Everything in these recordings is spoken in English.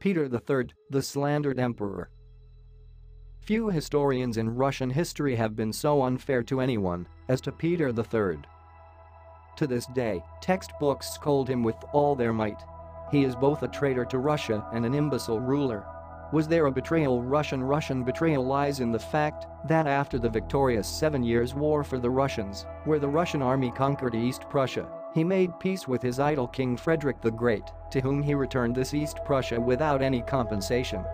Peter III, the slandered emperor. Few historians in Russian history have been so unfair to anyone as to Peter III. To this day, textbooks scold him with all their might. He is both a traitor to Russia and an imbecile ruler. Was there a betrayal? Russian betrayal lies in the fact that after the victorious 7 Years' War for the Russians, where the Russian army conquered East Prussia, he made peace with his idol King Frederick the Great, to whom he returned this East Prussia without any compensation.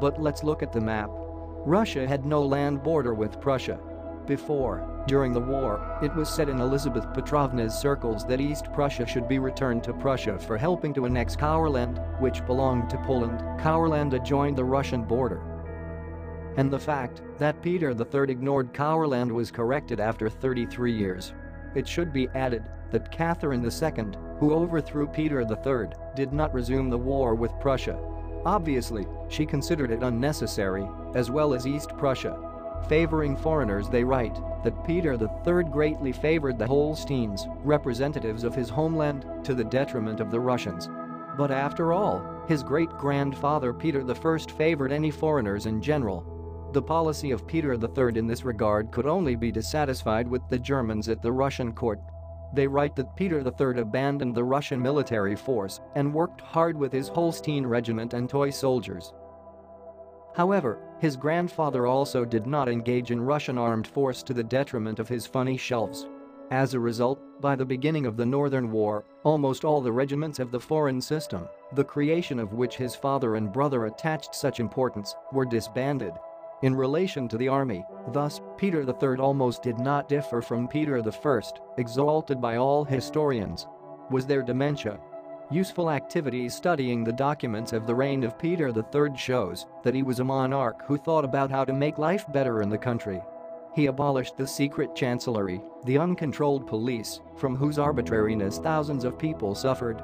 But let's look at the map. Russia had no land border with Prussia. During the war, it was said in Elizabeth Petrovna's circles that East Prussia should be returned to Prussia for helping to annex Courland, which belonged to Poland. Courland adjoined the Russian border. And the fact that Peter III ignored Courland was corrected after 33 years. It should be added that Catherine II, who overthrew Peter III, did not resume the war with Prussia. Obviously, she considered it unnecessary, as well as East Prussia. Favoring foreigners, they write that Peter III greatly favored the Holsteins, representatives of his homeland, to the detriment of the Russians. But after all, his great-grandfather Peter I favored any foreigners in general. The policy of Peter III in this regard could only be dissatisfied with the Germans at the Russian court. They write that Peter III abandoned the Russian military force and worked hard with his Holstein regiment and toy soldiers. However, his grandfather also did not engage in Russian armed force to the detriment of his funny shelves. As a result, by the beginning of the Northern War, almost all the regiments of the foreign system, the creation of which his father and brother attached such importance, were disbanded. In relation to the army, thus, Peter III almost did not differ from Peter I, exalted by all historians. Was there dementia? Useful activities studying the documents of the reign of Peter III shows that he was a monarch who thought about how to make life better in the country. He abolished the secret chancellery, the uncontrolled police, from whose arbitrariness thousands of people suffered.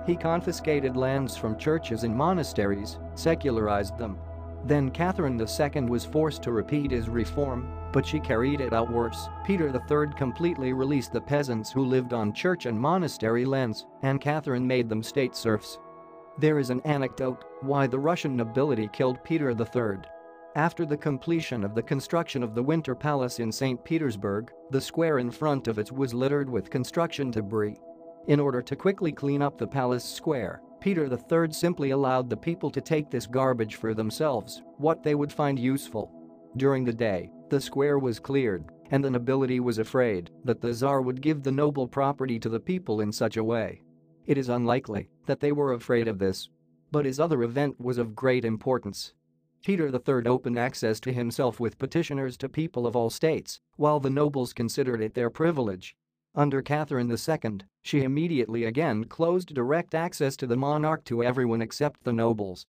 He confiscated lands from churches and monasteries, secularized them. Then Catherine II was forced to repeat his reform, but she carried it out worse. Peter III completely released the peasants who lived on church and monastery lands, and Catherine made them state serfs. There is an anecdote why the Russian nobility killed Peter III. After the completion of the construction of the Winter Palace in St. Petersburg, the square in front of it was littered with construction debris. In order to quickly clean up the palace square, Peter III simply allowed the people to take this garbage for themselves, what they would find useful. During the day, the square was cleared, and the nobility was afraid that the Tsar would give the noble property to the people in such a way. It is unlikely that they were afraid of this. But his other event was of great importance. Peter III opened access to himself with petitioners to people of all states, while the nobles considered it their privilege. Under Catherine II, she immediately again closed direct access to the monarch to everyone except the nobles.